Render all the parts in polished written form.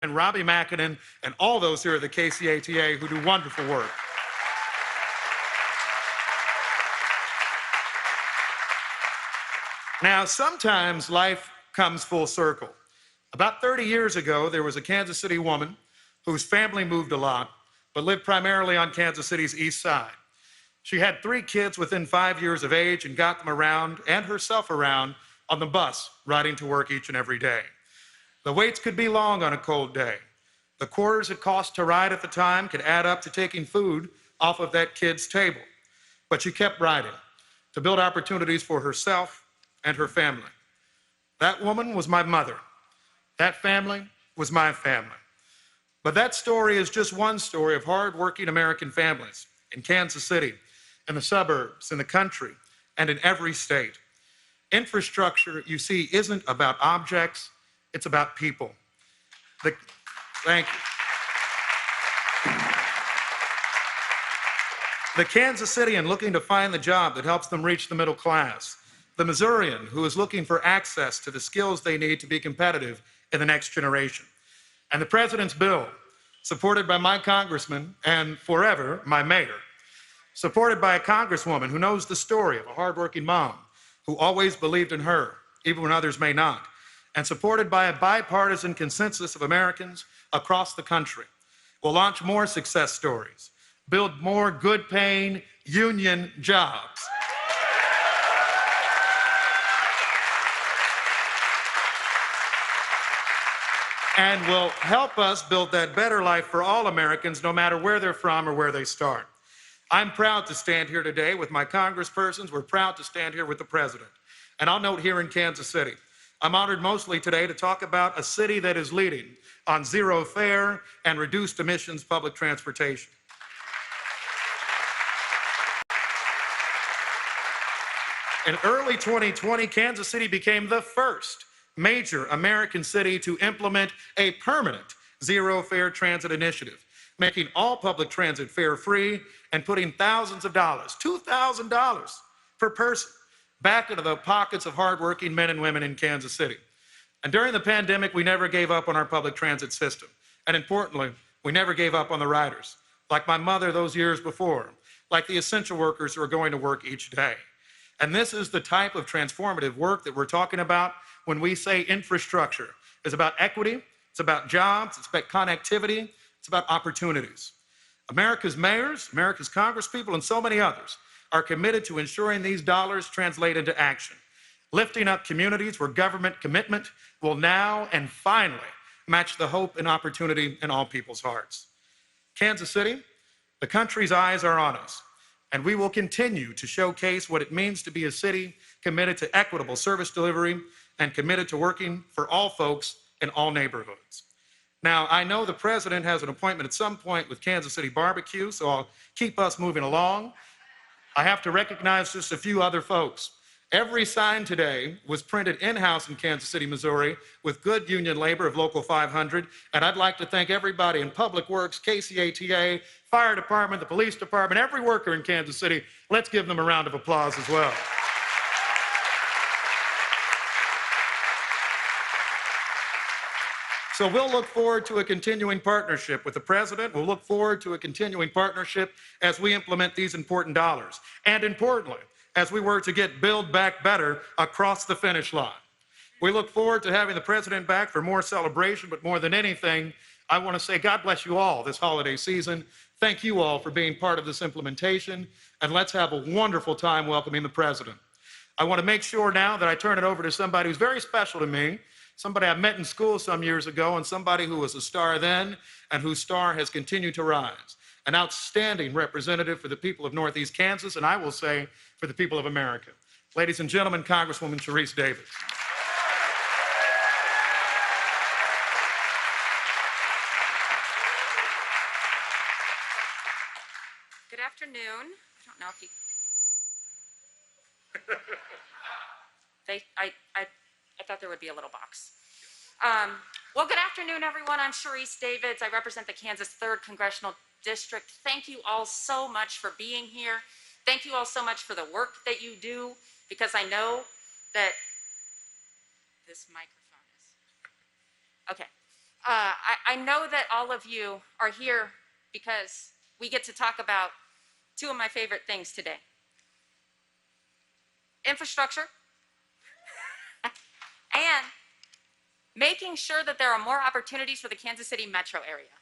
and Robbie Mackinnon, and all those here at the KCATA who do wonderful work. Now, sometimes life comes full circle. About 30 years ago, there was a Kansas City woman whose family moved a lot, but lived primarily on Kansas City's east side. She had 3 kids within 5 years of age and got them around, and herself around, on the bus, riding to work each and every day. The waits could be long on a cold day. The quarters it cost to ride at the time could add up to taking food off of that kid's table. But she kept riding to build opportunities for herself and her family. That woman was my mother. That family was my family. But that story is just one story of hardworking American families in Kansas City, in the suburbs, in the country, and in every state. Infrastructure, you see, isn't about objects, it's about people. Thank you. The Kansas Citian looking to find the job that helps them reach the middle class. The Missourian who is looking for access to the skills they need to be competitive in the next generation. And the president's bill, supported by my congressman and forever my mayor, supported by a congresswoman who knows the story of a hardworking mom who always believed in her, even when others may not, and supported by a bipartisan consensus of Americans across the country, will launch more success stories, build more good-paying union jobs, and will help us build that better life for all Americans, no matter where they're from or where they start. I'm proud to stand here today with my congresspersons. We're proud to stand here with the president. And I'll note here in Kansas City, I'm honored mostly today to talk about a city that is leading on zero fare and reduced emissions public transportation. In early 2020, Kansas City became the first major American city to implement a permanent zero-fare transit initiative, making all public transit fare-free and putting thousands of dollars, $2,000 per person, back into the pockets of hardworking men and women in Kansas City. And during the pandemic, we never gave up on our public transit system. And importantly, we never gave up on the riders, like my mother those years before, like the essential workers who are going to work each day. And this is the type of transformative work that we're talking about when we say infrastructure. It's about equity, it's about jobs, it's about connectivity, it's about opportunities. America's mayors, America's congresspeople, and so many others are committed to ensuring these dollars translate into action, lifting up communities where government commitment will now and finally match the hope and opportunity in all people's hearts. Kansas City, the country's eyes are on us, and we will continue to showcase what it means to be a city committed to equitable service delivery and committed to working for all folks in all neighborhoods. Now, I know the president has an appointment at some point with Kansas City Barbecue, so I'll keep us moving along. I have to recognize just a few other folks. Every sign today was printed in-house in Kansas City, Missouri, with good union labor of Local 500, and I'd like to thank everybody in Public Works, KCATA, Fire Department, the Police Department, every worker in Kansas City. Let's give them a round of applause as well. So we'll look forward to a continuing partnership with the president. We'll look forward to a continuing partnership as we implement these important dollars. And importantly, as we work to get Build Back Better across the finish line. We look forward to having the president back for more celebration, but more than anything, I want to say God bless you all this holiday season. Thank you all for being part of this implementation, and let's have a wonderful time welcoming the president. I want to make sure now that I turn it over to somebody who's very special to me, somebody I met in school some years ago, and somebody who was a star then and whose star has continued to rise. An outstanding representative for the people of Northeast Kansas, and I will say for the people of America. Ladies and gentlemen, Congresswoman Sharice Davids. Good afternoon. I don't know if you... I thought there would be a little box. Well, good afternoon, everyone. I'm Sharice Davids. I represent the Kansas 3rd Congressional District. Thank you all so much for being here. Thank you all so much for the work that you do, because I know that this microphone is... Okay. I know that all of you are here because we get to talk about two of my favorite things today. Infrastructure and making sure that there are more opportunities for the Kansas City metro area.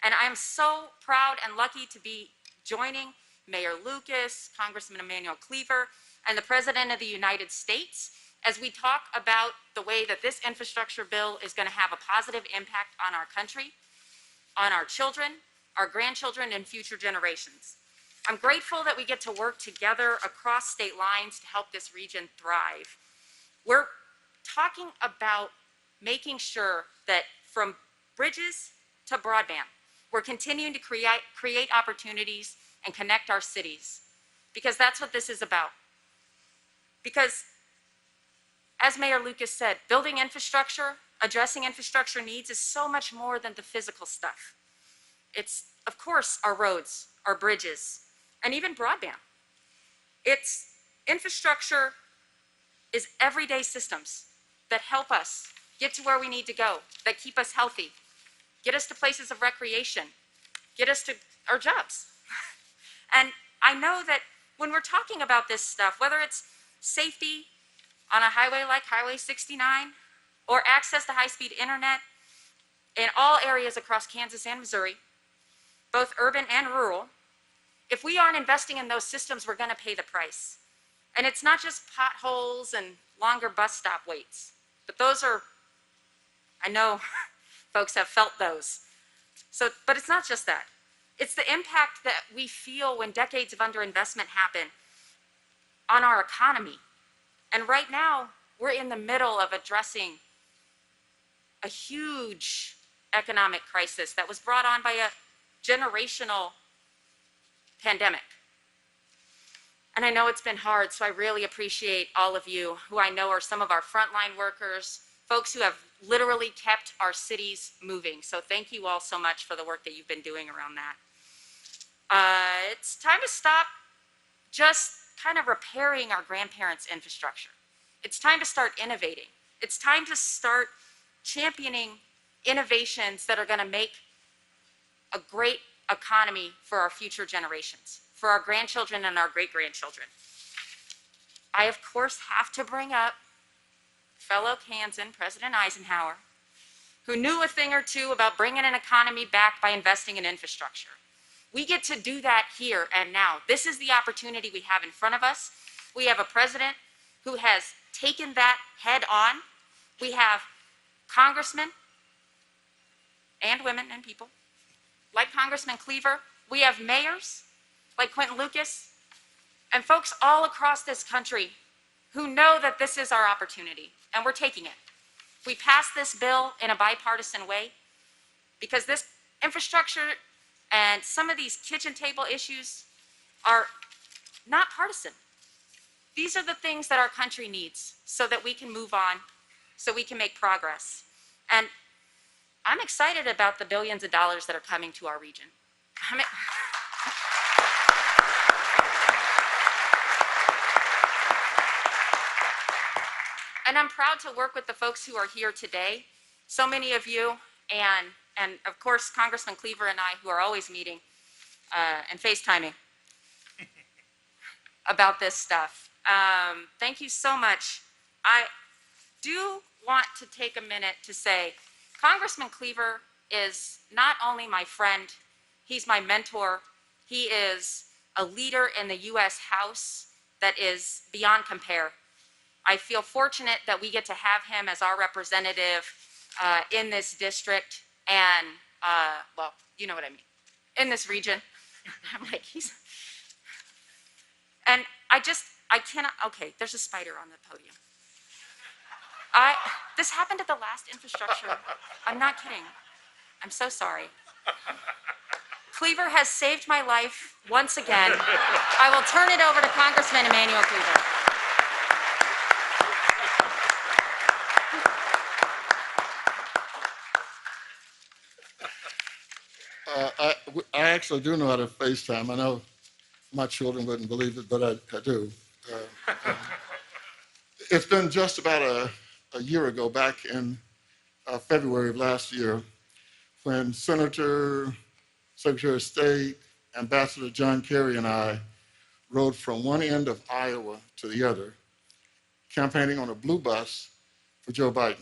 And I'm so proud and lucky to be joining Mayor Lucas, Congressman Emanuel Cleaver, and the President of the United States as we talk about the way that this infrastructure bill is going to have a positive impact on our country, on our children, our grandchildren, and future generations. I'm grateful that we get to work together across state lines to help this region thrive. We're talking about making sure that from bridges to broadband, we're continuing to create opportunities and connect our cities, because that's what this is about. Because as Mayor Lucas said, building infrastructure, addressing infrastructure needs is so much more than the physical stuff. It's, of course, our roads, our bridges, and even broadband. It's infrastructure is everyday systems that help us get to where we need to go, that keep us healthy, get us to places of recreation, get us to our jobs. And I know that when we're talking about this stuff, whether it's safety on a highway like Highway 69, or access to high-speed internet in all areas across Kansas and Missouri, both urban and rural, if we aren't investing in those systems, we're going to pay the price. And it's not just potholes and longer bus stop waits, but those are, I know folks have felt those. So, but it's not just that. It's the impact that we feel when decades of underinvestment happen on our economy. And right now, we're in the middle of addressing a huge economic crisis that was brought on by a generational pandemic. And I know it's been hard, so I really appreciate all of you who I know are some of our frontline workers, folks who have literally kept our cities moving. So thank you all so much for the work that you've been doing around that. It's time to stop just kind of repairing our grandparents' infrastructure. It's time to start innovating. It's time to start championing innovations that are going to make a great economy for our future generations, for our grandchildren and our great-grandchildren. I, of course, have to bring up fellow Kansan, President Eisenhower, who knew a thing or two about bringing an economy back by investing in infrastructure. We get to do that here and now. This is the opportunity we have in front of us. We have a president who has taken that head on. We have congressmen and women and people like Congressman Cleaver. We have mayors like Quentin Lucas and folks all across this country who know that this is our opportunity, and we're taking it. We passed this bill in a bipartisan way because this infrastructure and some of these kitchen table issues are not partisan. These are the things that our country needs so that we can move on, so we can make progress. And I'm excited about the billions of dollars that are coming to our region. And I'm proud to work with the folks who are here today, so many of you, and of course, Congressman Cleaver and I, who are always meeting and FaceTiming about this stuff. Thank you so much. I do want to take a minute to say, Congressman Cleaver is not only my friend, he's my mentor. He is a leader in the U.S. House that is beyond compare. I feel fortunate that we get to have him as our representative in this district and, well, you know what I mean, in this region. I'm like, and I cannot, okay, there's a spider on the podium. This happened at the last infrastructure. I'm not kidding. I'm so sorry. Cleaver has saved my life once again. I will turn it over to Congressman Emanuel Cleaver. I actually do know how to FaceTime. I know my children wouldn't believe it, but I do. It's been just about a year ago, back in February of last year, when Senator, Secretary of State, Ambassador John Kerry and I rode from one end of Iowa to the other, campaigning on a blue bus for Joe Biden.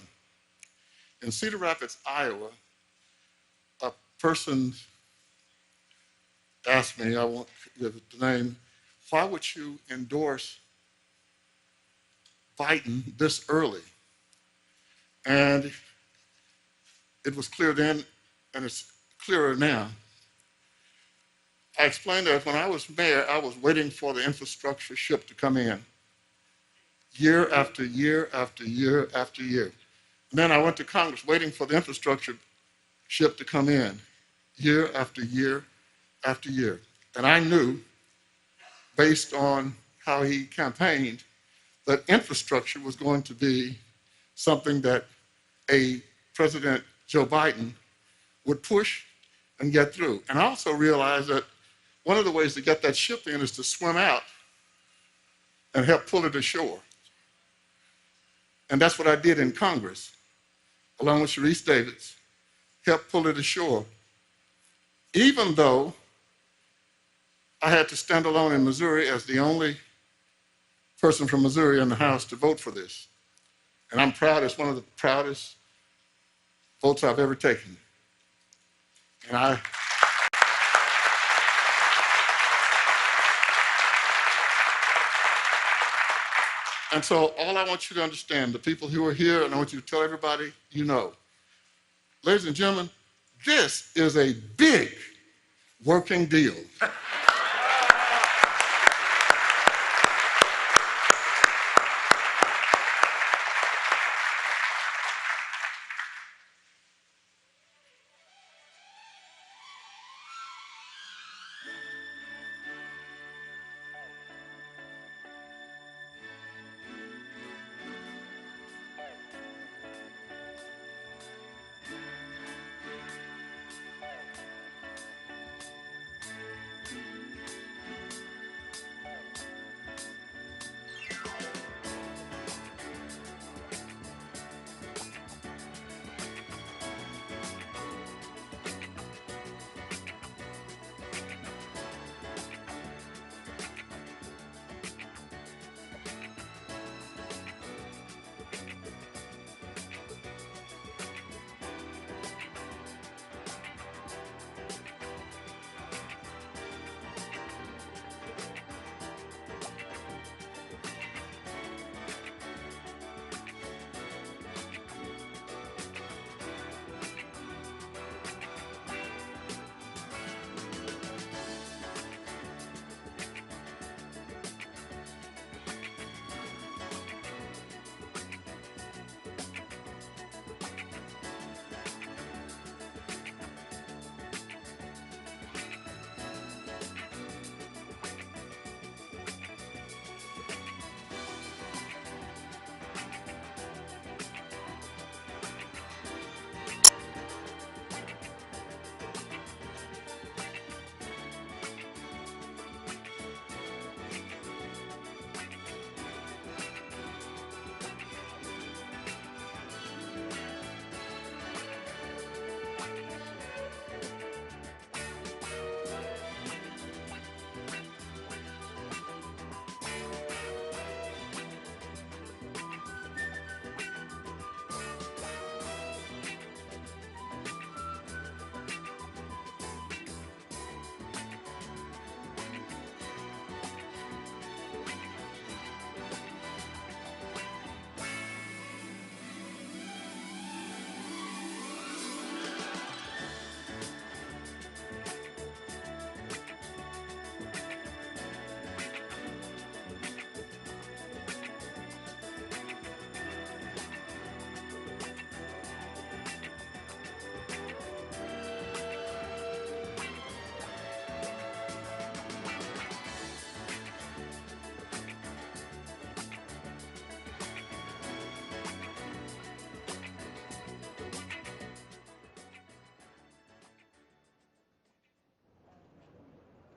In Cedar Rapids, Iowa, a person asked me, I won't give the name, why would you endorse Biden this early? And it was clear then, and it's clearer now. I explained that when I was mayor, I was waiting for the infrastructure ship to come in, year after year after year after year. And then I went to Congress waiting for the infrastructure ship to come in, year after year after year. And I knew, based on how he campaigned, that infrastructure was going to be something that a President Joe Biden would push and get through. And I also realized that one of the ways to get that ship in is to swim out and help pull it ashore. And that's what I did in Congress, along with Sharice Davids, helped pull it ashore, even though I had to stand alone in Missouri as the only person from Missouri in the House to vote for this. And I'm proud, it's one of the proudest votes I've ever taken. And so all I want you to understand, the people who are here, and I want you to tell everybody you know, ladies and gentlemen, this is a big working deal.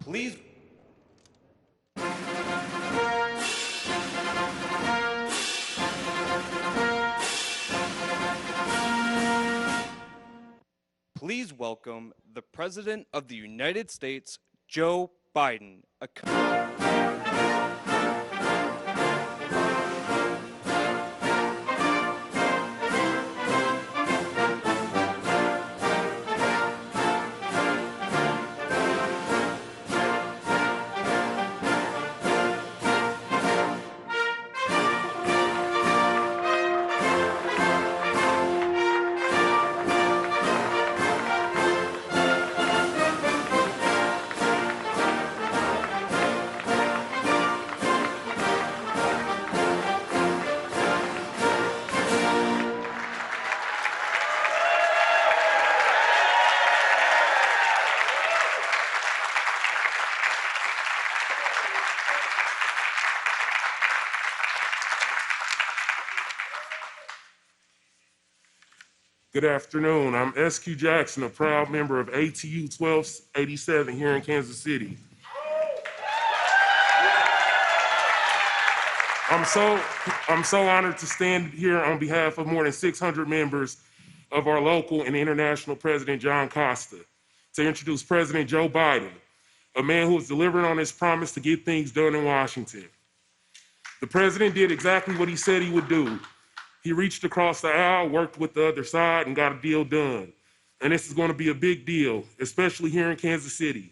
Please. Please welcome the President of the United States, Joe Biden. Good afternoon. I'm SQ Jackson, a proud member of ATU 1287 here in Kansas City. I'm so honored to stand here on behalf of more than 600 members of our local and international President John Costa to introduce President Joe Biden, a man who is delivering on his promise to get things done in Washington. The president did exactly what he said he would do. He reached across the aisle, worked with the other side, and got a deal done. And this is going to be a big deal, especially here in Kansas City.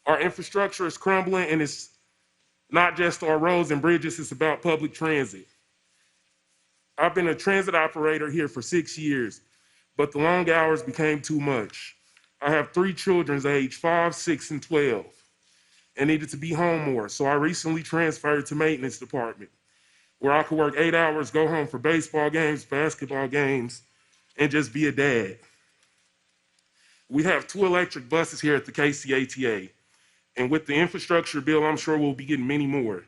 Our infrastructure is crumbling, and it's not just our roads and bridges, it's about public transit. I've been a transit operator here for 6 years, but the long hours became too much. I have 3 children aged 5, 6, and 12, and needed to be home more, so I recently transferred to maintenance department, where I could work 8 hours, go home for baseball games, basketball games, and just be a dad. We have 2 electric buses here at the KCATA, and with the infrastructure bill, I'm sure we'll be getting many more.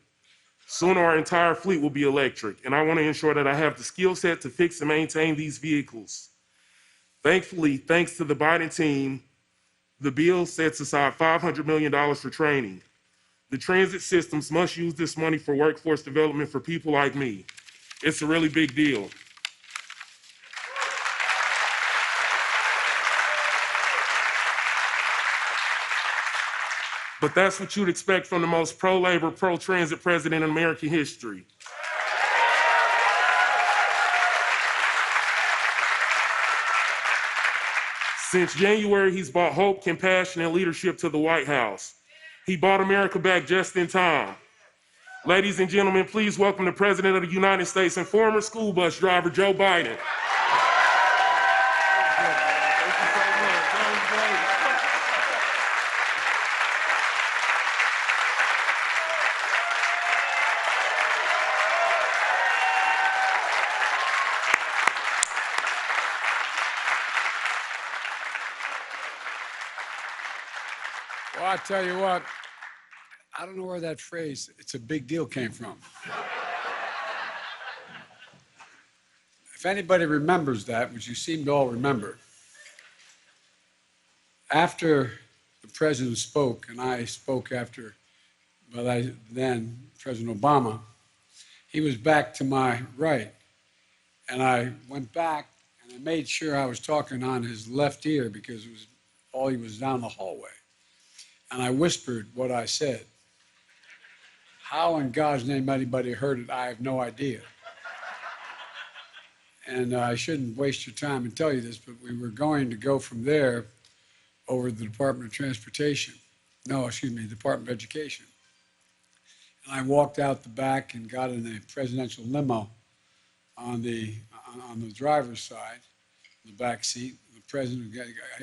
Soon our entire fleet will be electric, and I want to ensure that I have the skill set to fix and maintain these vehicles. Thankfully, thanks to the Biden team, the bill sets aside $500 million for training. The transit systems must use this money for workforce development for people like me. It's a really big deal. But that's what you'd expect from the most pro-labor, pro-transit president in American history. Since January, he's brought hope, compassion, and leadership to the White House. He brought America back just in time. Ladies and gentlemen, please welcome the President of the United States and former school bus driver, Joe Biden. Well, I tell you what, I don't know where that phrase, "it's a big deal," came from. If anybody remembers that, which you seem to all remember, after the president spoke, and I spoke after, then President Obama, he was back to my right. And I went back and I made sure I was talking on his left ear because he was down the hallway. And I whispered what I said. How in God's name anybody heard it, I have no idea. And I shouldn't waste your time and tell you this, but we were going to go from there over to the Department of Transportation. No, excuse me, Department of Education. And I walked out the back and got in a presidential limo on the driver's side, the back seat. The president,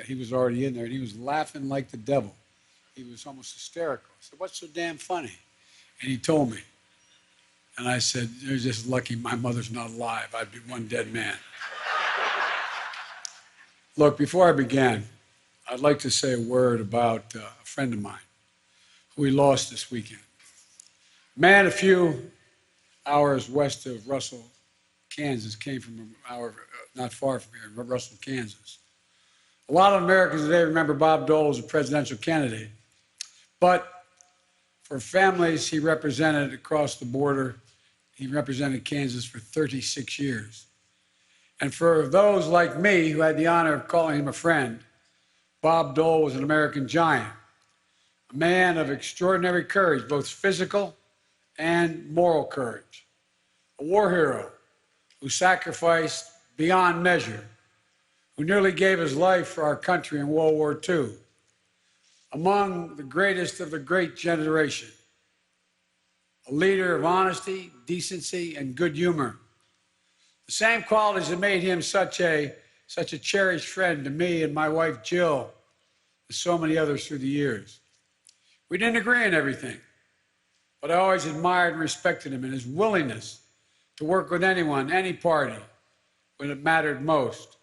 he was already in there, and he was laughing like the devil. He was almost hysterical. I said, "What's so damn funny?" And he told me. And I said, "You're just lucky my mother's not alive. I'd be one dead man." Look, before I begin, I'd like to say a word about a friend of mine who we lost this weekend. Man, a few hours west of Russell, Kansas, came from an hour not far from here, Russell, Kansas. A lot of Americans today remember Bob Dole as a presidential candidate. But for families he represented across the border, he represented Kansas for 36 years. And for those like me who had the honor of calling him a friend, Bob Dole was an American giant, a man of extraordinary courage, both physical and moral courage, a war hero who sacrificed beyond measure, who nearly gave his life for our country in World War II, among the greatest of the great generation, a leader of honesty, decency, and good humor. The same qualities that made him such a cherished friend to me and my wife Jill, and so many others through the years. We didn't agree on everything, but I always admired and respected him and his willingness to work with anyone, any party, when it mattered most.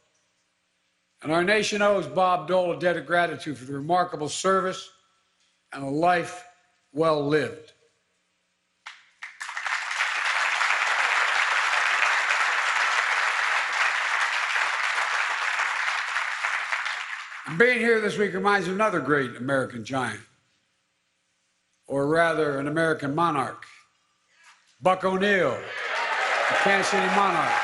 And our nation owes Bob Dole a debt of gratitude for the remarkable service and a life well lived. And being here this week reminds me of another great American giant, or rather an American monarch, Buck O'Neill, the Kansas City Monarchs.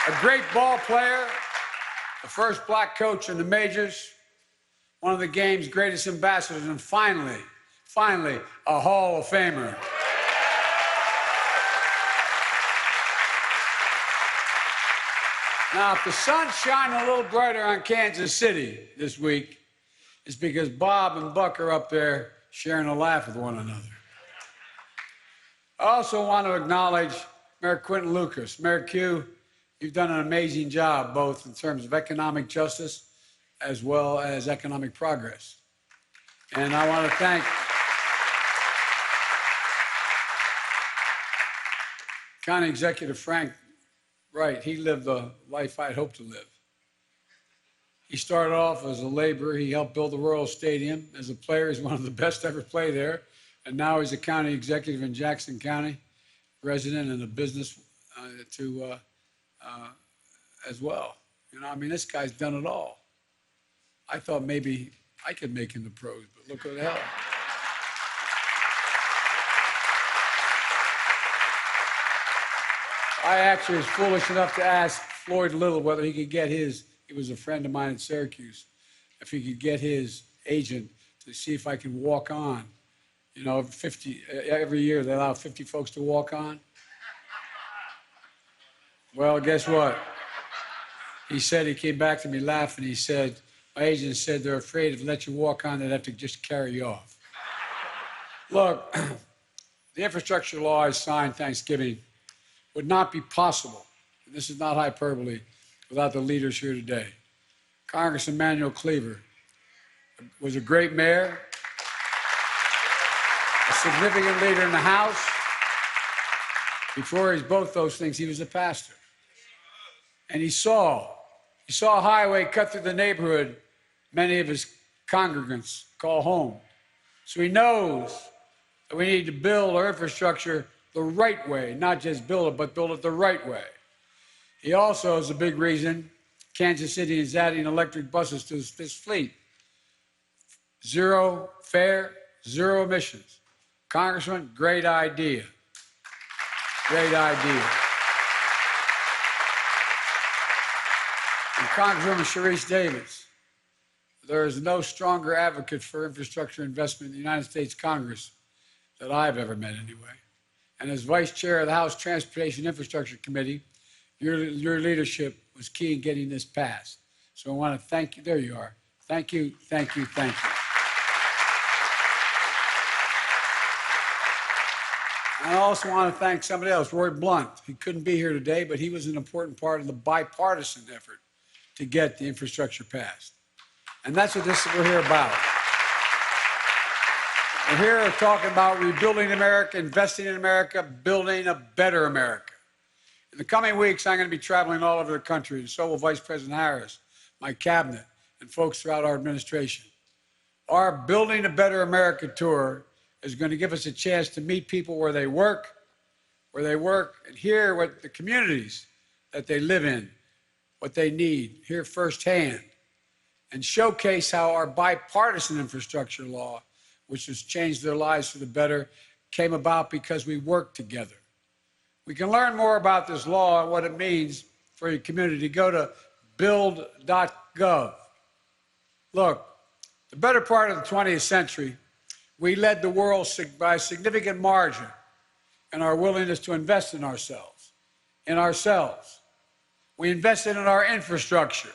A great ball player, the first black coach in the majors, one of the game's greatest ambassadors, and finally, a Hall of Famer. Now, if the sun's shining a little brighter on Kansas City this week, it's because Bob and Buck are up there sharing a laugh with one another. I also want to acknowledge Mayor Quinton Lucas. Mayor Q, you've done an amazing job, both in terms of economic justice as well as economic progress. And I want to thank County Executive Frank Wright. He lived the life I'd hoped to live. He started off as a laborer. He helped build the Royal Stadium. As a player, he's one of the best to ever play there. And now he's a county executive in Jackson County, resident and a business as well. You know, I mean, this guy's done it all. I thought maybe I could make him the pros, but look what the hell. I actually was foolish enough to ask Floyd Little whether he could get his, he was a friend of mine in Syracuse, if he could get his agent to see if I could walk on. You know, every year they allow 50 folks to walk on. Well, guess what? He said, he came back to me laughing. He said, my agent said they're afraid if they let you walk on, they'd have to just carry you off. Look, the infrastructure law I signed Thanksgiving would not be possible, and this is not hyperbole, without the leaders here today. Congressman Emanuel Cleaver was a great mayor, a significant leader in the House. Before he's both those things, he was a pastor. And he saw a highway cut through the neighborhood many of his congregants call home. So he knows that we need to build our infrastructure the right way, not just build it, but build it the right way. He also is a big reason Kansas City is adding electric buses to this fleet. Zero fare, zero emissions. Congressman, great idea. Great idea. And Congresswoman Sharice Davids, there is no stronger advocate for infrastructure investment in the United States Congress that I've ever met anyway. And as Vice Chair of the House Transportation Infrastructure Committee, your leadership was key in getting this passed. So I want to thank you. There you are. Thank you, thank you, thank you. And I also want to thank somebody else, Roy Blunt. He couldn't be here today, but he was an important part of the bipartisan effort to get the infrastructure passed. And that's what we're here about. We're here talking about rebuilding America, investing in America, building a better America. In the coming weeks, I'm going to be traveling all over the country, and so will Vice President Harris, my cabinet, and folks throughout our administration. Our Building a Better America tour is going to give us a chance to meet people where they work, and hear what the communities that they live in, what they need, hear firsthand, and showcase how our bipartisan infrastructure law, which has changed their lives for the better, came about because we worked together. We can learn more about this law and what it means for your community. Go to build.gov. Look, the better part of the 20th century, we led the world by a significant margin in our willingness to invest in ourselves. We invested in our infrastructure.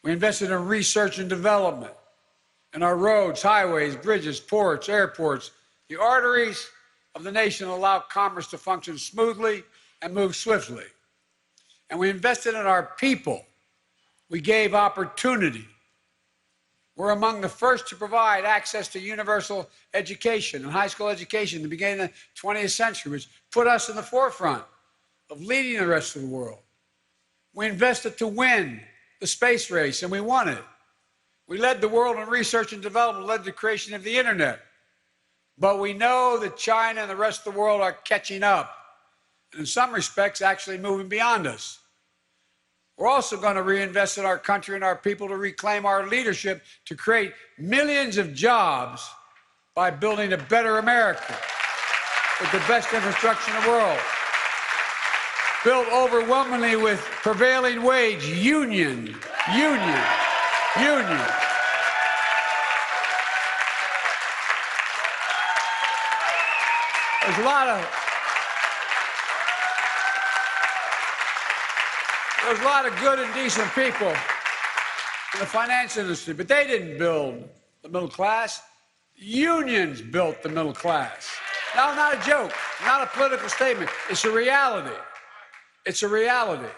We invested in research and development, in our roads, highways, bridges, ports, airports, the arteries of the nation allow commerce to function smoothly and move swiftly. And we invested in our people. We gave opportunity. We're among the first to provide access to universal education and high school education at the beginning of the 20th century, which put us in the forefront of leading the rest of the world. We invested to win the space race, and we won it. We led the world in research and development, led the creation of the internet. But we know that China and the rest of the world are catching up, and in some respects, actually moving beyond us. We're also going to reinvest in our country and our people to reclaim our leadership, to create millions of jobs by building a better America with the best infrastructure in the world, built overwhelmingly with prevailing wage, union. There's a lot of good and decent people in the finance industry, but they didn't build the middle class. Unions built the middle class. No, not a joke, not a political statement. It's a reality. It's a reality.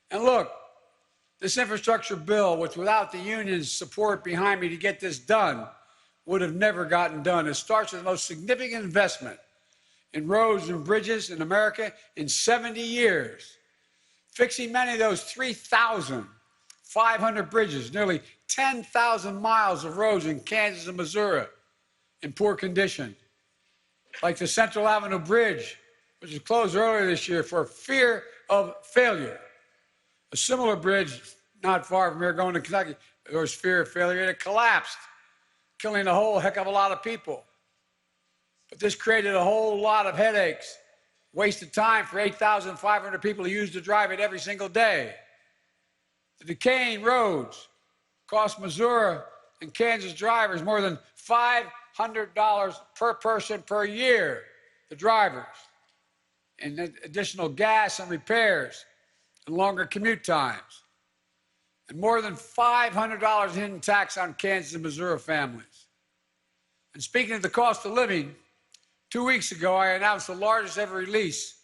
And look, this infrastructure bill, which without the union's support behind me to get this done, would have never gotten done. It starts with the most significant investment in roads and bridges in America in 70 years. Fixing many of those 3,500 bridges, nearly 10,000 miles of roads in Kansas and Missouri in poor condition, like the Central Avenue Bridge, which was closed earlier this year for fear of failure. A similar bridge not far from here going to Kentucky, there was fear of failure, and it collapsed, killing a whole heck of a lot of people. But this created a whole lot of headaches, wasted time for 8,500 people who used to drive it every single day. The decaying roads cost Missouri and Kansas drivers more than $500 per person per year, the drivers, and additional gas and repairs and longer commute times, and more than $500 in hidden tax on Kansas and Missouri families. And speaking of the cost of living, 2 weeks ago, I announced the largest ever release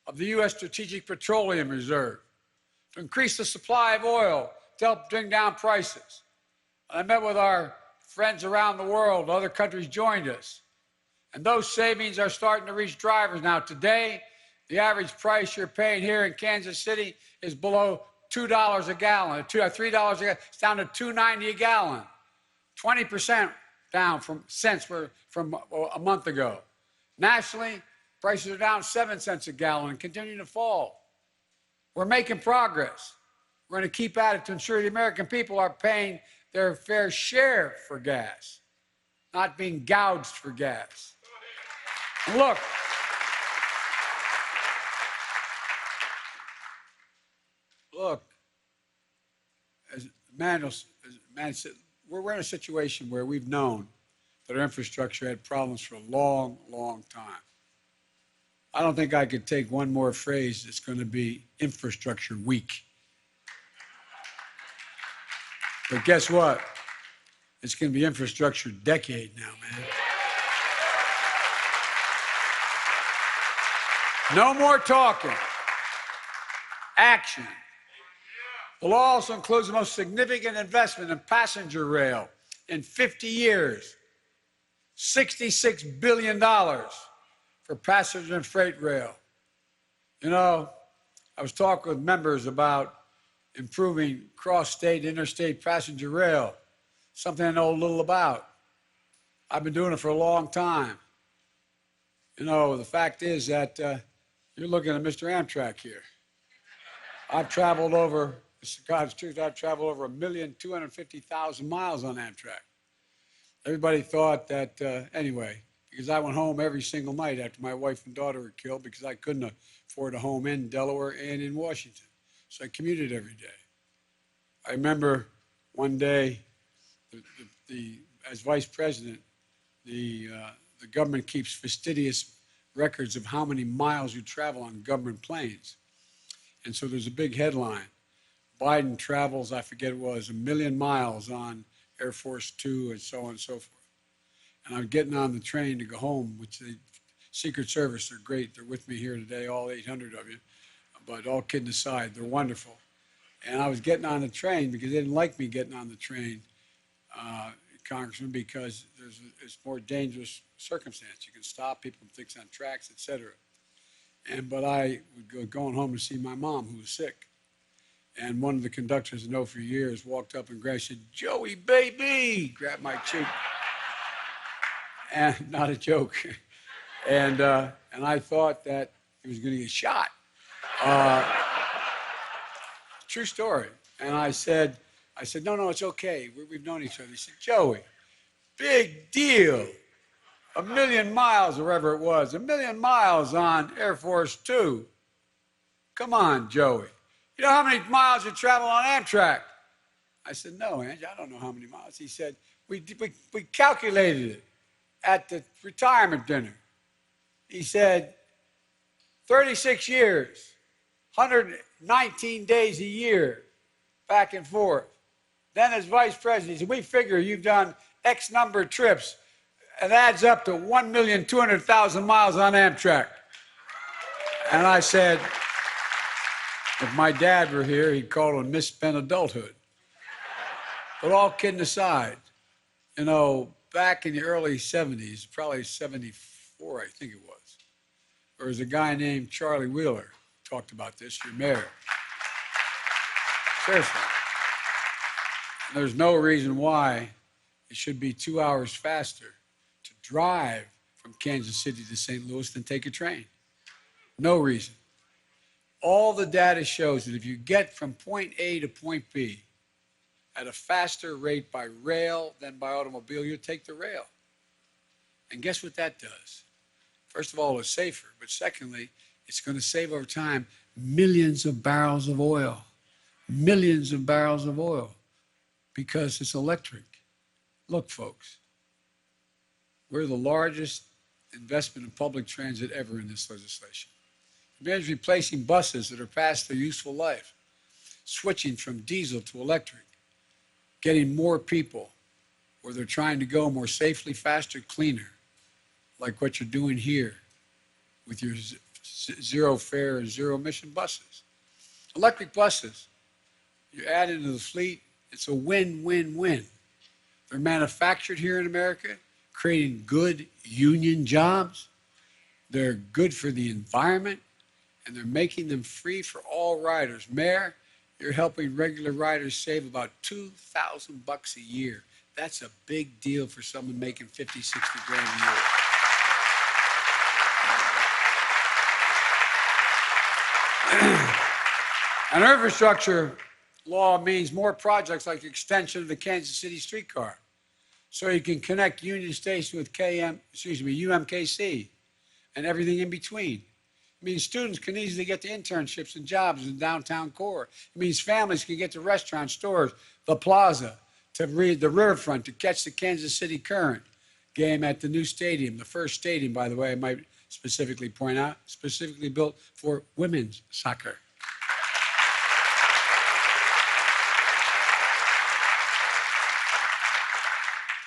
of the U.S. Strategic Petroleum Reserve to increase the supply of oil to help bring down prices. And I met with our friends around the world. Other countries joined us. And those savings are starting to reach drivers now. Today, the average price you're paying here in Kansas City is below $2 a gallon, $3 a gallon. It's down to $2.90 a gallon, 20% down from a month ago. Nationally, prices are down 7 cents a gallon and continuing to fall. We're making progress. We're going to keep at it to ensure the American people are paying their fair share for gas, not being gouged for gas. And look, as Manuel said, we're in a situation where we've known that our infrastructure had problems for a long, long time. I don't think I could take one more phrase that's going to be infrastructure week. But guess what? It's going to be infrastructure decade now, man. No more talking. Action. The law also includes the most significant investment in passenger rail in 50 years. $66 billion for passenger and freight rail. You know, I was talking with members about improving cross-state, interstate passenger rail, something I know a little about. I've been doing it for a long time. You know, the fact is that you're looking at Mr. Amtrak here. I've traveled over, this is God's truth, I've traveled over 1,250,000 miles on Amtrak. Everybody thought that, anyway, because I went home every single night after my wife and daughter were killed because I couldn't afford a home in Delaware and in Washington. So I commuted every day. I remember one day, as vice president, the government keeps fastidious records of how many miles you travel on government planes. And so there's a big headline. Biden travels, I forget it was, 1 million miles on Air Force Two and so on and so forth. And I'm getting on the train to go home, which the Secret Service, they're great. They're with me here today, all 800 of you. But all kidding aside, they're wonderful. And I was getting on the train because they didn't like me getting on the train, Congressman, because it's more dangerous circumstance. You can stop people from fix on tracks, et cetera. But I would go going home to see my mom, who was sick. And one of the conductors I know for years walked up and grabbed, said, "Joey, baby," grabbed my cheek. And not a joke. And I thought that he was going to get shot. True story. And I said, no, it's okay. We've known each other. He said, "Joey, big deal. 1 million miles," or wherever it was, 1 million miles on Air Force Two. Come on, Joey. You know how many miles you travel on Amtrak? I said, "No, Angie, I don't know how many miles." He said, we calculated it at the retirement dinner. He said, 36 years, 119 days a year, back and forth. Then as vice president, he said, "We figure you've done X number of trips. It adds up to 1,200,000 miles on Amtrak." And I said, if my dad were here, he'd call it misspent adulthood. But all kidding aside, you know, back in the early 70s, probably 74, I think it was, there was a guy named Charlie Wheeler, talked about this, your mayor. Seriously. There's no reason why it should be 2 hours faster to drive from Kansas City to St. Louis than take a train. No reason. All the data shows that if you get from point A to point B at a faster rate by rail than by automobile, you take the rail. And guess what that does? First of all, it's safer, but secondly, it's going to save over time millions of barrels of oil. Millions of barrels of oil, because it's electric. Look, folks, we're the largest investment in public transit ever in this legislation. It means replacing buses that are past their useful life, switching from diesel to electric, getting more people where they're trying to go more safely, faster, cleaner, like what you're doing here with your zero fare and zero emission buses. Electric buses, you add into the fleet, it's a win-win-win. They're manufactured here in America, creating good union jobs. They're good for the environment, and they're making them free for all riders. Mayor, you're helping regular riders save about $2,000 a year. That's a big deal for someone making 50, 60 grand a year. An infrastructure law means more projects like the extension of the Kansas City streetcar, so you can connect Union Station with UMKC and everything in between. It means students can easily get to internships and jobs in downtown core. It means families can get to restaurants, stores, the plaza, to read the riverfront, to catch the Kansas City Current game at the new stadium, the first stadium, by the way, I might specifically point out, specifically built for women's soccer.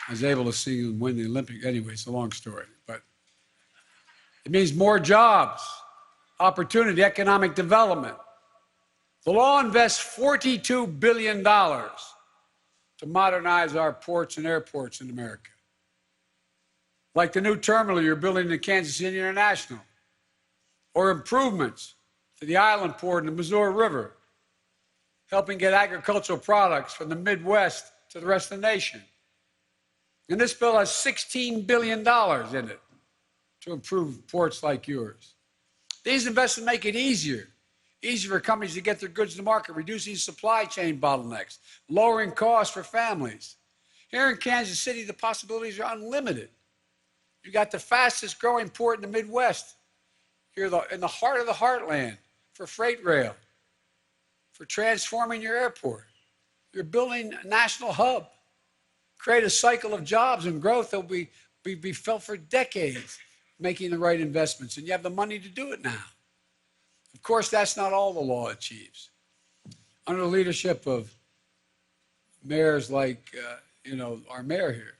I was able to see them win the Olympics. Anyway, it's a long story, but it means more jobs, opportunity, economic development. The law invests $42 billion to modernize our ports and airports in America. Like the new terminal you're building in Kansas City International, or improvements to the island port in the Missouri River, helping get agricultural products from the Midwest to the rest of the nation. And this bill has $16 billion in it to improve ports like yours. These investments make it easier for companies to get their goods to market, reducing supply chain bottlenecks, lowering costs for families. Here in Kansas City, the possibilities are unlimited. You got the fastest growing port in the Midwest. You're in the heart of the heartland for freight rail. for transforming your airport. You're building a national hub. Create a cycle of jobs and growth that will be felt for decades, making the right investments. And you have the money to do it now. Of course, that's not all the law achieves. Under the leadership of mayors like, our mayor here,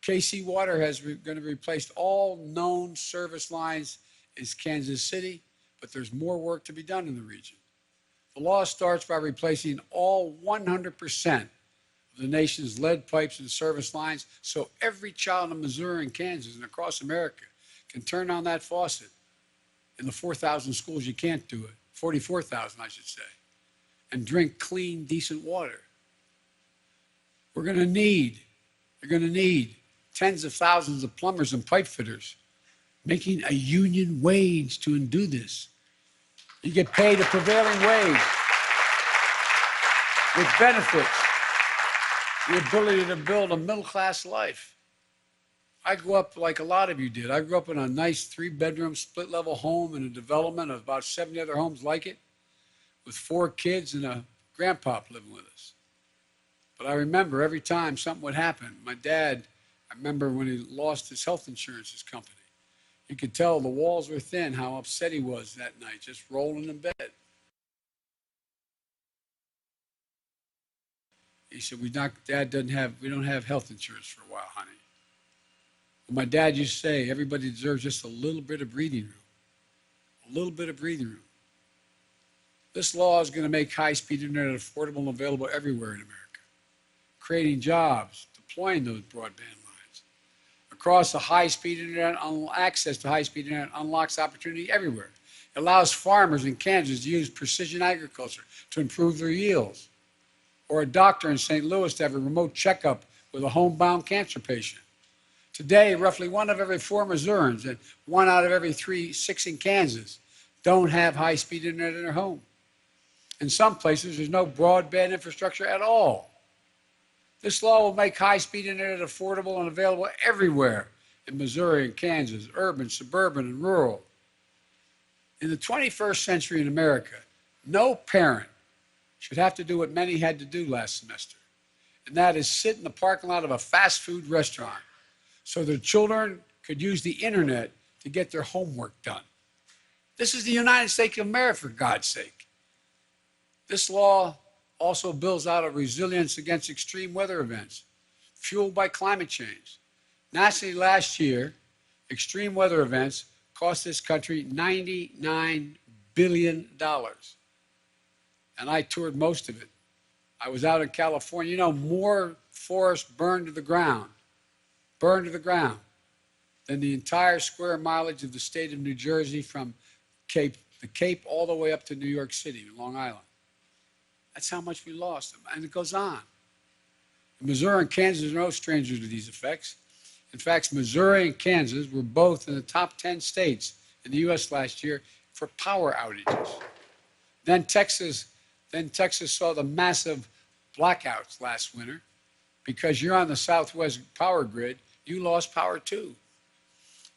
KC Water is going to replace all known service lines in Kansas City, but there's more work to be done in the region. The law starts by replacing all 100% of the nation's lead pipes and service lines, so every child in Missouri and Kansas and across America can turn on that faucet. In the 4,000 schools, you can't do it. 44,000, I should say. And drink clean, decent water. You're going to need tens of thousands of plumbers and pipe fitters making a union wage to undo this. You get paid a prevailing wage with benefits, the ability to build a middle-class life. I grew up like a lot of you did. I grew up in a nice 3-bedroom split-level home in a development of about 70 other homes like it, with 4 kids and a grandpop living with us. But I remember every time something would happen, my dad, I remember when he lost his health insurance, his company. You could tell the walls were thin, how upset he was that night, just rolling in bed. He said, we don't have health insurance for a while, honey. Well, my dad used to say, everybody deserves just a little bit of breathing room. A little bit of breathing room. This law is going to make high-speed internet affordable and available everywhere in America, creating jobs, deploying those broadband lines. Across the high-speed internet, access to high-speed internet unlocks opportunity everywhere. It allows farmers in Kansas to use precision agriculture to improve their yields, or a doctor in St. Louis to have a remote checkup with a homebound cancer patient. Today, roughly 1 of every 4 Missourians and 1 out of every 6 in Kansas don't have high-speed internet in their home. In some places, there's no broadband infrastructure at all. This law will make high-speed internet affordable and available everywhere in Missouri and Kansas, urban, suburban, and rural. In the 21st century in America, no parent should have to do what many had to do last semester, and that is sit in the parking lot of a fast food restaurant so their children could use the internet to get their homework done. This is the United States of America, for God's sake. This law also builds out a resilience against extreme weather events fueled by climate change. Nationally last year, extreme weather events cost this country $99 billion. And I toured most of it. I was out in California. You know, more forest burned to the ground than the entire square mileage of the state of New Jersey from the Cape all the way up to New York City, Long Island. That's how much we lost them, and it goes on. Missouri and Kansas are no strangers to these effects. In fact, Missouri and Kansas were both in the top 10 states in the U.S. last year for power outages. Then Texas saw the massive blackouts last winter. Because you're on the Southwest power grid, you lost power too.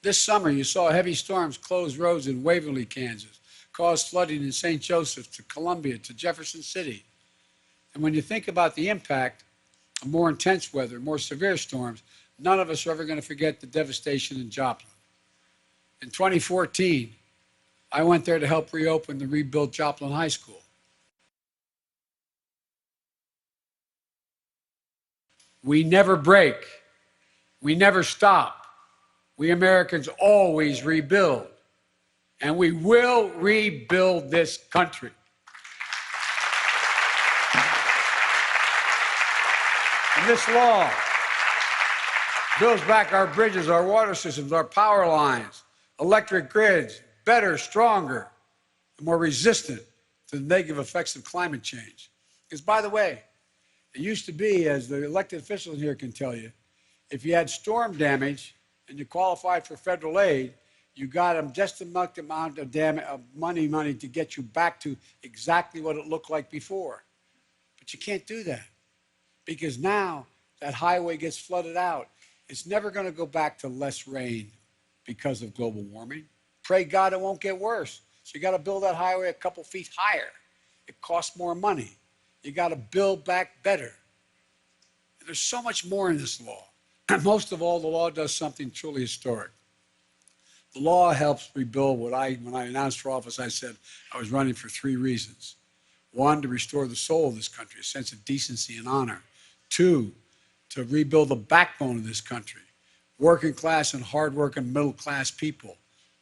This summer, you saw heavy storms close roads in Waverly, Kansas, cause flooding in St. Joseph to Columbia to Jefferson City. And when you think about the impact of more intense weather, more severe storms, none of us are ever going to forget the devastation in Joplin. In 2014, I went there to help reopen the rebuilt Joplin High School. We never break. We never stop. We Americans always rebuild. And we will rebuild this country. And this law builds back our bridges, our water systems, our power lines, electric grids, better, stronger, and more resistant to the negative effects of climate change. Because, by the way, it used to be, as the elected officials here can tell you, if you had storm damage and you qualified for federal aid, you got them just enough amount of money to get you back to exactly what it looked like before. But you can't do that because now that highway gets flooded out. It's never going to go back to less rain because of global warming. Pray God it won't get worse. So you got to build that highway a couple feet higher It costs more money. You got to build back better. There's so much more in this law. Most of all, the law does something truly historic. The law helps rebuild when I announced for office, I said I was running for 3 reasons. 1, to restore the soul of this country, a sense of decency and honor. 2, to rebuild the backbone of this country, working class and hardworking middle class people.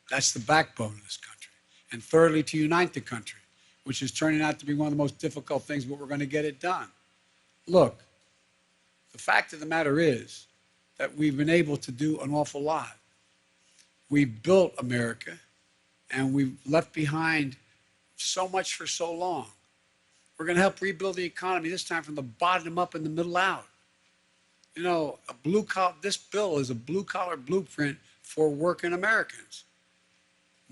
That's the backbone of this country. And thirdly, to unite the country, which is turning out to be one of the most difficult things, but we're going to get it done. Look, the fact of the matter is that we've been able to do an awful lot. We've built America, and we've left behind so much for so long. We're going to help rebuild the economy, this time from the bottom up and the middle out. You know, this bill is a blue-collar blueprint for working Americans.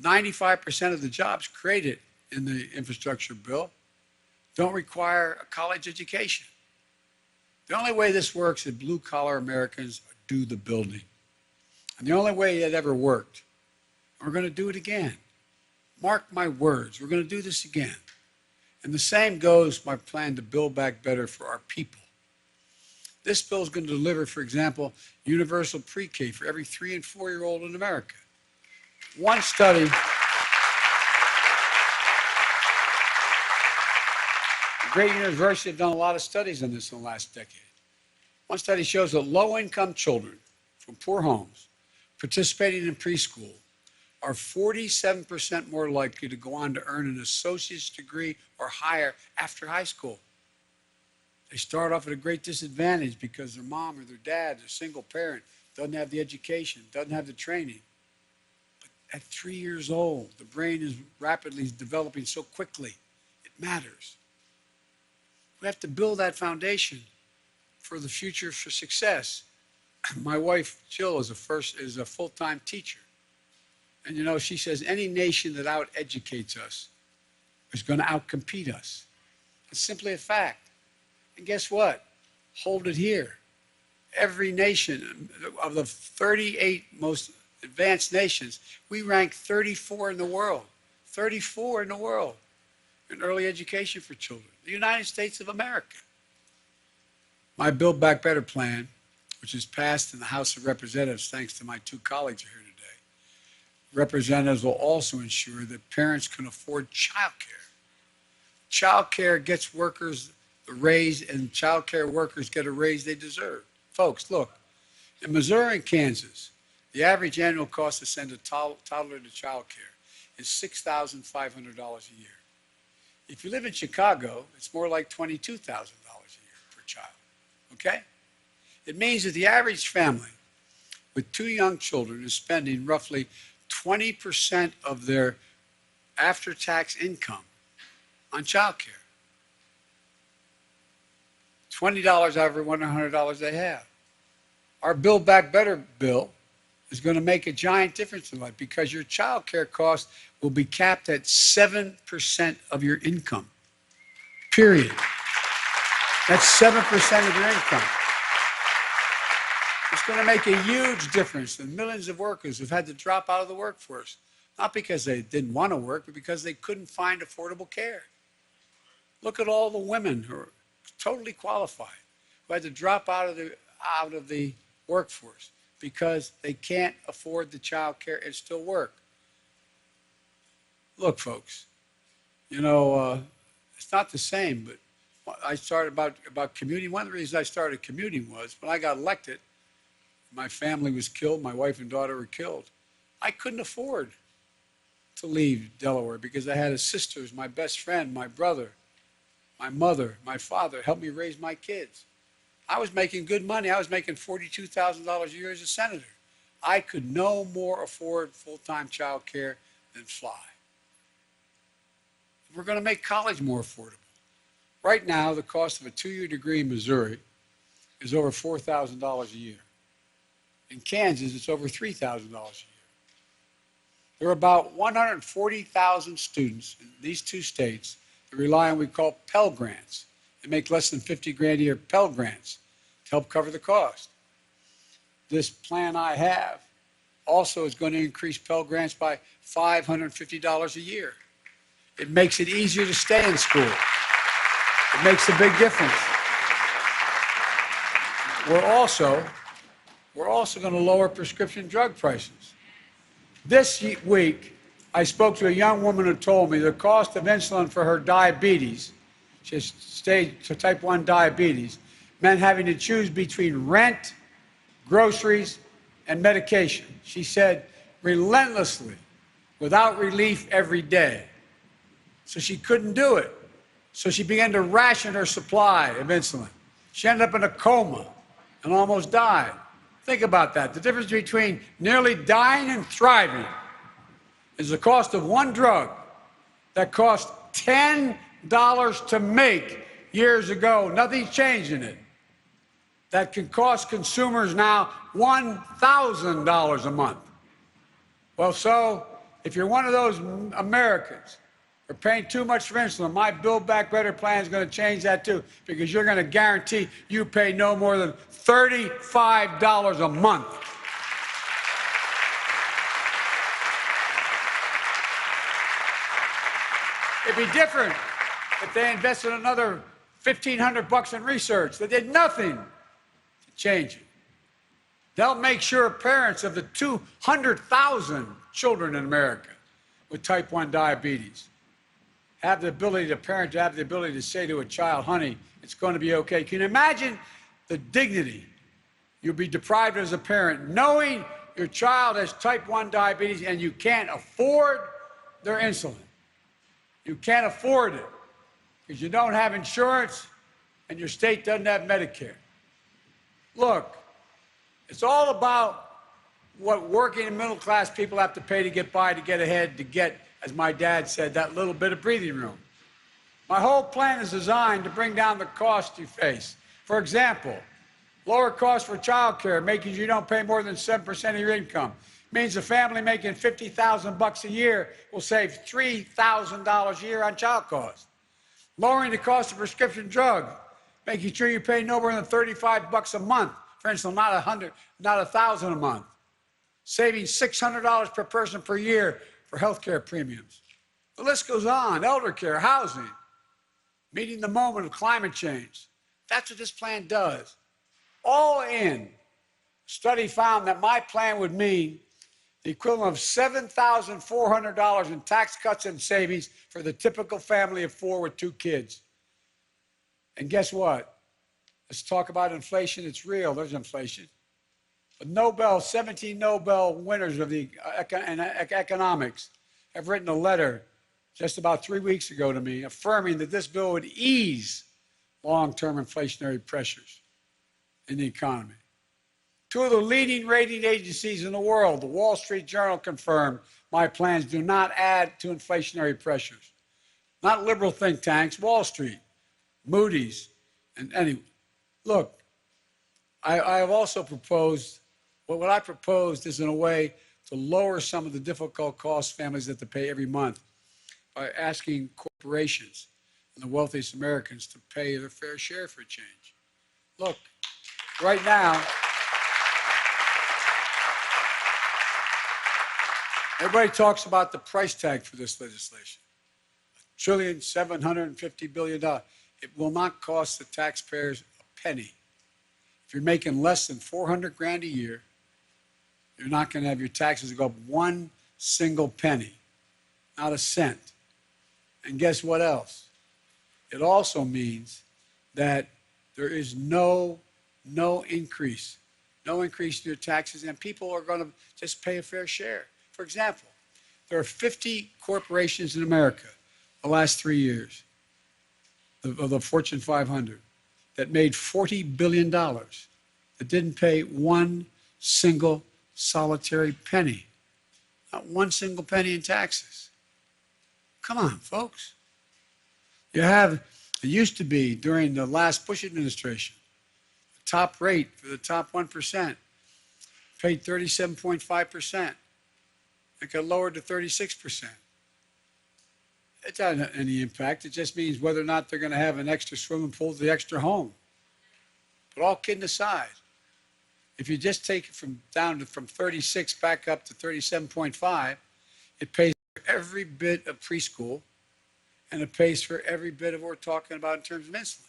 95% of the jobs created in the infrastructure bill don't require a college education. The only way this works is blue-collar Americans do the building. And the only way it ever worked, we're going to do it again. Mark my words, we're going to do this again. And the same goes my plan to build back better for our people. This bill is going to deliver, for example, universal pre-K for every 3- and 4-year-old in America. One study, the great university have done a lot of studies on this in the last decade. One study shows that low-income children from poor homes participating in preschool are 47% more likely to go on to earn an associate's degree or higher after high school. They start off at a great disadvantage because their mom or their dad, their single parent, doesn't have the education, doesn't have the training. But at 3 years old, the brain is rapidly developing so quickly, it matters. We have to build that foundation for the future, for success. My wife, Jill, is a full-time teacher. And you know, she says any nation that out-educates us is going to outcompete us. It's simply a fact. And guess what? Hold it here. Every nation, of the 38 most advanced nations, we rank 34 in the world. 34 in the world in early education for children. The United States of America. My Build Back Better plan, which is passed in the House of Representatives, thanks to my 2 colleagues here today, representatives will also ensure that parents can afford child care. Child care gets workers the raise, and child care workers get a raise they deserve. Folks, look, in Missouri and Kansas, the average annual cost to send a toddler to child care is $6,500 a year. If you live in Chicago, it's more like $22,000 a year per child, okay? It means that the average family with 2 young children is spending roughly 20% of their after-tax income on child care. $20 out of every $100 they have. Our Build Back Better bill is going to make a giant difference in life because your child care cost will be capped at 7% of your income, period. That's 7% of your income. It's going to make a huge difference in millions of workers who've had to drop out of the workforce, not because they didn't want to work, but because they couldn't find affordable care. Look at all the women who are totally qualified, who had to drop out of the workforce because they can't afford the child care and still work. Look, folks, you know, it's not the same, but I started about commuting. One of the reasons I started commuting was when I got elected, my family was killed, my wife and daughter were killed. I couldn't afford to leave Delaware because I had a sister, my best friend, my brother, my mother, my father helped me raise my kids. I was making good money. I was making $42,000 a year as a senator. I could no more afford full-time child care than fly. We're going to make college more affordable. Right now, the cost of a 2-year degree in Missouri is over $4,000 a year. In Kansas, it's over $3,000 a year. There are about 140,000 students in these 2 states that rely on what we call Pell Grants. They make less than 50 grand a year Pell Grants to help cover the cost. This plan I have also is going to increase Pell Grants by $550 a year. It makes it easier to stay in school. It makes a big difference. We're also going to lower prescription drug prices. This week, I spoke to a young woman who told me the cost of insulin for her diabetes, she has stage type 1 diabetes, meant having to choose between rent, groceries, and medication. She said, relentlessly, without relief every day. So she couldn't do it. So she began to ration her supply of insulin. She ended up in a coma and almost died. Think about that. The difference between nearly dying and thriving is the cost of one drug that cost $10 to make years ago. Nothing's changed in it. That can cost consumers now $1,000 a month. Well, so if you're one of those Americans who are paying too much for insulin, my Build Back Better plan is going to change that too, because you're going to guarantee you pay no more than $35 a month. It'd be different if they invested another $1,500 in research. They did nothing to change it. They'll make sure parents of the 200,000 children in America with type 1 diabetes have the ability to say to a child, honey, it's going to be okay. Can you imagine the dignity you'll be deprived as a parent knowing your child has type 1 diabetes and you can't afford their insulin? You can't afford it because you don't have insurance and your state doesn't have Medicare. Look, it's all about what working and middle class people have to pay to get by, to get ahead, to get, as my dad said, that little bit of breathing room. My whole plan is designed to bring down the cost you face. For example, lower costs for child care, making you don't pay more than 7% of your income. Means a family making $50,000 a year will save $3,000 a year on child costs. Lowering the cost of prescription drugs, making sure you pay no more than $35 a month. For instance, not $1,000 a month. Saving $600 per person per year for health care premiums. The list goes on. Elder care, housing, meeting the moment of climate change. That's what this plan does. All in. Study found that my plan would mean the equivalent of $7,400 in tax cuts and savings for the typical family of 4 with 2 kids. And guess what? Let's talk about inflation. It's real. There's inflation. But 17 Nobel winners of the economics have written a letter just about 3 weeks ago to me affirming that this bill would ease long-term inflationary pressures in the economy. 2 of the leading rating agencies in the world, the Wall Street Journal, confirmed my plans do not add to inflationary pressures. Not liberal think tanks, Wall Street, Moody's, and anyway. Look, I have also proposed, what I proposed is in a way to lower some of the difficult costs families have to pay every month by asking corporations and the wealthiest Americans to pay their fair share for a change. Look, right now, everybody talks about the price tag for this legislation. $1.75 trillion. It will not cost the taxpayers a penny. If you're making less than $400,000 a year, you're not going to have your taxes go up 1 single penny, not a cent. And guess what else? It also means that there is no increase in your taxes, and people are going to just pay a fair share. For example, there are 50 corporations in America the last 3 years of the Fortune 500 that made $40 billion that didn't pay 1 single solitary penny. Not 1 single penny in taxes. Come on, folks. It used to be during the last Bush administration, the top rate for the top 1% paid 37.5%. It got lowered to 36%. It doesn't have any impact. It just means whether or not they're going to have an extra swimming pool to the extra home. But all kidding aside, if you just take it from 36 back up to 37.5, it pays for every bit of preschool, And it pays for every bit of what we're talking about in terms of insulin.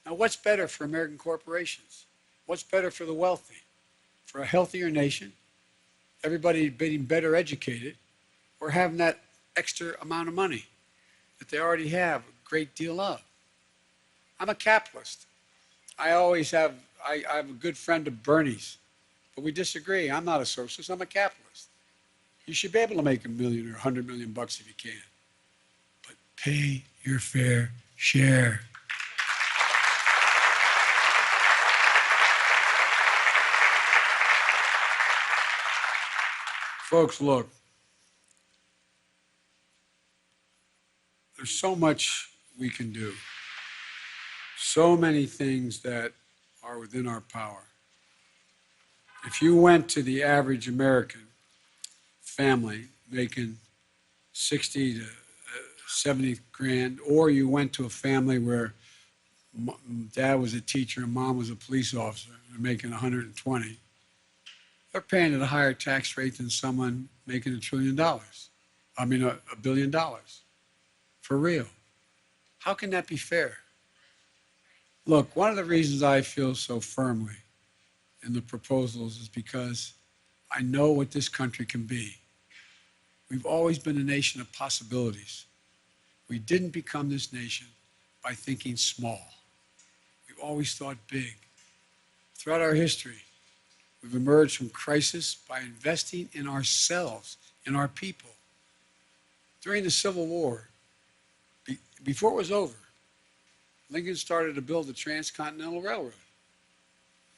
Now, what's better for American corporations? What's better for the wealthy? For a healthier nation, everybody being better educated, or having that extra amount of money that they already have a great deal of? I'm a capitalist. I have a good friend of Bernie's, but we disagree. I'm not a socialist, I'm a capitalist. You should be able to make $1 million or $100 million bucks if you can, but pay your fair share. Folks, look, there's so much we can do, so many things that are within our power. If you went to the average American family making 60 to 70 grand, or you went to a family where dad was a teacher and mom was a police officer, they're making 120, they're paying at a higher tax rate than someone making $1 trillion. I mean, $1 billion. For real. How can that be fair? Look, one of the reasons I feel so firmly in the proposals is because I know what this country can be. We've always been a nation of possibilities. We didn't become this nation by thinking small. We've always thought big. Throughout our history, we've emerged from crisis by investing in ourselves, in our people. During the Civil War, before it was over, Lincoln started to build the Transcontinental Railroad.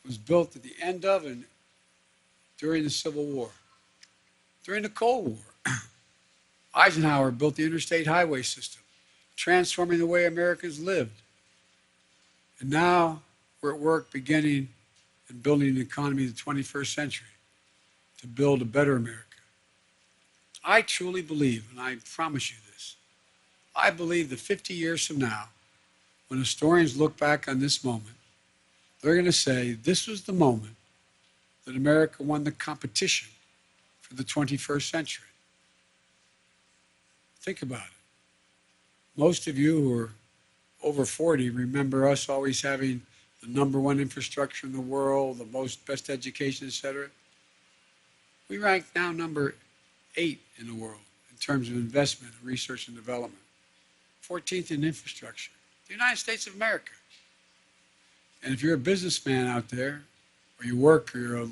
It was built at the end of and during the Civil War. During the Cold War, Eisenhower built the interstate highway system, transforming the way Americans lived. And now we're at work beginning and building the economy of the 21st century to build a better America. I truly believe, and I promise you this, I believe that 50 years from now, when historians look back on this moment, they're going to say this was the moment that America won the competition for the 21st century. Think about it. Most of you who are over 40 remember us always having the #1 infrastructure in the world, the best education, et cetera. We rank now number 8 in the world in terms of investment in research and development. 14th in infrastructure. The United States of America. And if you're a businessman out there, or you work, or you're a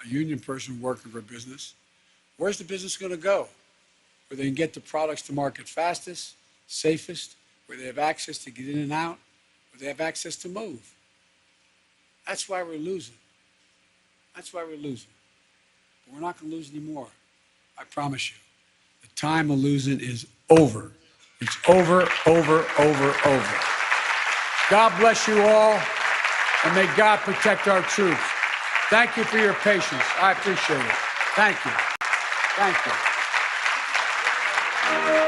union person working for a business, where's the business going to go? Where they can get the products to market fastest, safest, where they have access to get in and out, where they have access to move. That's why we're losing. That's why we're losing. But we're not going to lose anymore. I promise you. The time of losing is over. It's over, over, over, over. God bless you all, and may God protect our troops. Thank you for your patience. I appreciate it. Thank you. Thank you.